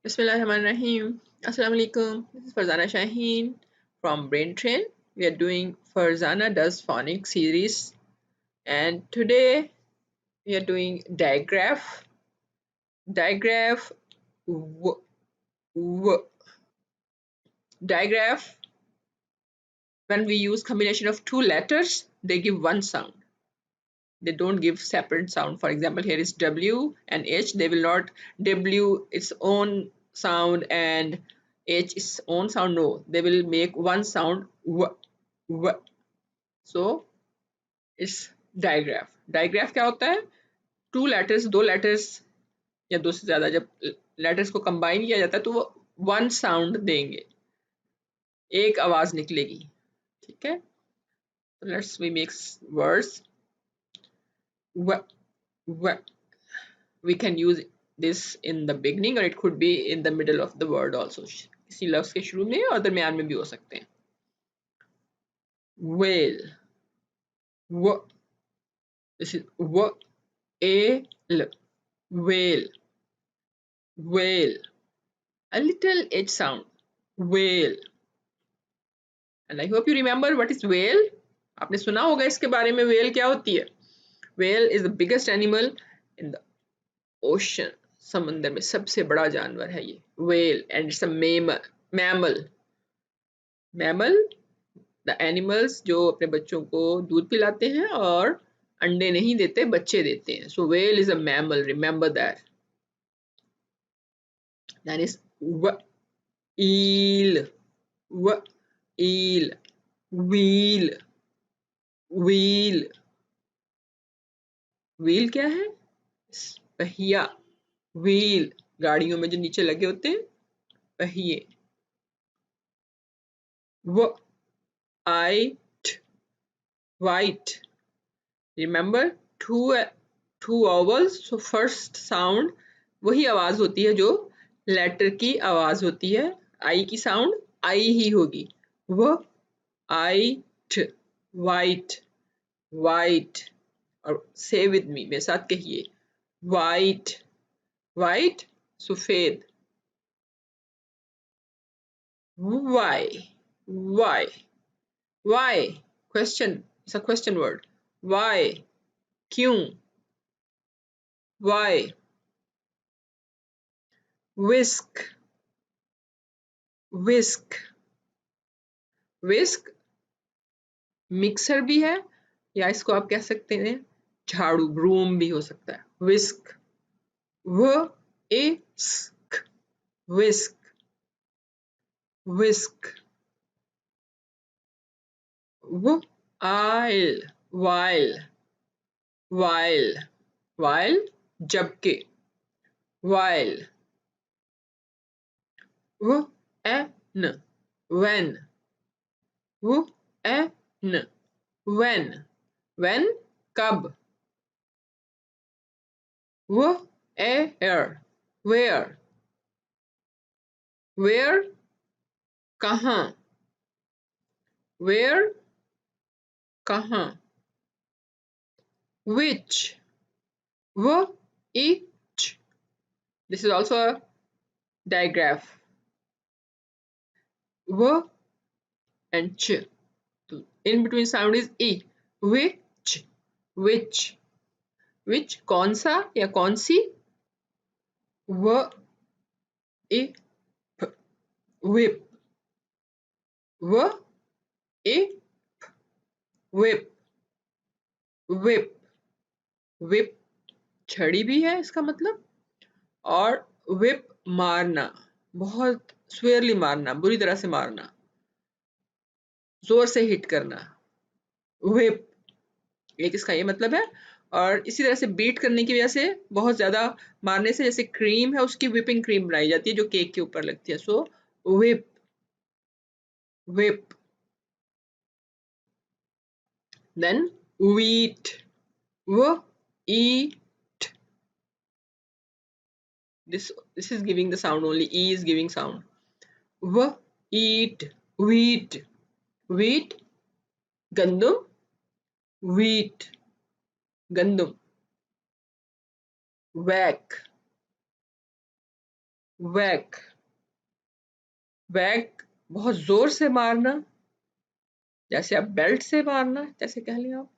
Bismillahirrahmanirrahim. Assalamu alaikum. This is Farzana Shaheen from Brain Train. We are doing Farzana Does Phonics series, and today we are doing Digraph. Digraph Wh. Digraph. When we use combination of two letters, they give one sound. They don't give separate sound. For example, here is W and H. They will not W its own sound and H its own sound. No, they will make one sound W. So it's digraph. Digraph क्या होता है? Two letters, दो letters या दो से ज्यादा जब letters को combine किया जाता है तो वो one sound देंगे, एक आवाज निकलेगी. ठीक है? So let's we make words. W. We can use this in the beginning or it could be in the middle of the word also. किसी लफ्ज के शुरू में और दरमियान में भी हो सकते हैं. Whale. W. This is W-A-L. Whale. Whale. A little H sound. Whale. And I hope you remember what is whale. आपने सुना होगा इसके बारे में. whale क्या होती है? Whale is the biggest animal in the ocean. समंदर में सबसे बड़ा जानवर है ये whale, and it's a mammal. Mammal, the animals जो अपने बच्चों को दूध पिलाते हैं और अंडे नहीं देते, बच्चे देते हैं. So whale is a mammal. Remember that. That is eel. Eel. Wheel. Wheel. Wheel क्या है? पहिया. Wheel. गाड़ियों में जो नीचे लगे होते हैं पहिए. White. Remember two vowels. So first sound वही आवाज होती है जो लेटर की आवाज होती है. आई की साउंड आई ही होगी. white. White. और say with me, मेरे साथ कहिए. White. सफेद. Why? Question. It's a question word. Why? क्यों? Why? Whisk. मिक्सर भी है या इसको आप कह सकते हैं झाड़ू, ब्रूम भी हो सकता है. Whisk. Whisk. While. जबकि. While. When. कब. Where. कहाँ. Which. This is also a digraph. And ch. In between sound is e. Which. कौन सा या कौन सी. Whip. Whip. छड़ी भी है इसका मतलब. और whip मारना, बहुत स्वेयरली मारना, बुरी तरह से मारना, जोर से हिट करना. whip. एक इसका ये मतलब है. और इसी तरह से बीट करने की वजह से, बहुत ज्यादा मारने से, जैसे क्रीम है उसकी whipping क्रीम बनाई जाती है जो केक के ऊपर लगती है. सो whip. Then wheat. This is giving the sound only. E is giving sound. Wheat. Gandum. Wheat. Gandum. Whack. whack, whack बहुत जोर से मारना, जैसे आप बेल्ट से मारना जैसे कह लें आप,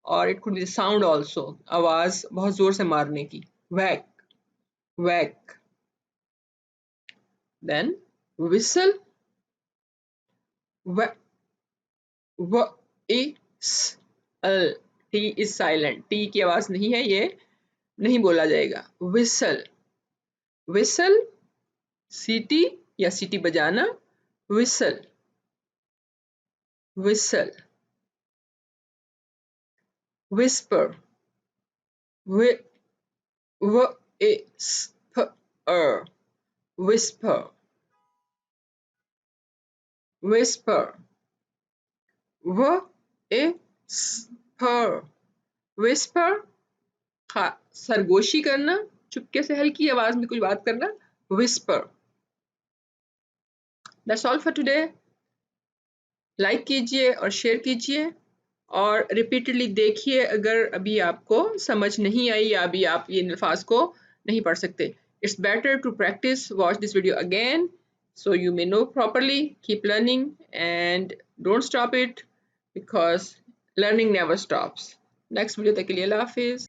और it could be sound also, आवाज बहुत जोर से मारने की, whack, whack. Then whistle, w, w, e, s, l. T is silent, T की आवाज नहीं है, ये नहीं बोला जाएगा. Whistle, whistle, सीटी या सीटी बजाना, whistle, whistle. Whisper, w, w, e, s, p, r. Whisper, whisper, w, e, s, per. Whisper, सरगोशी करना, चुपके से हल्की आवाज में कुछ बात करना, whisper. That's all for today. Like कीजिए और शेयर कीजिए और रिपीटेडली देखिए अगर अभी आपको समझ नहीं आई या अभी आप ये अल्फाज को नहीं पढ़ सकते. It's better to practice, watch this video again so you may know properly. Keep learning and don't stop it because learning never stops. Next video तक के लिए अल्लाह हाफिज.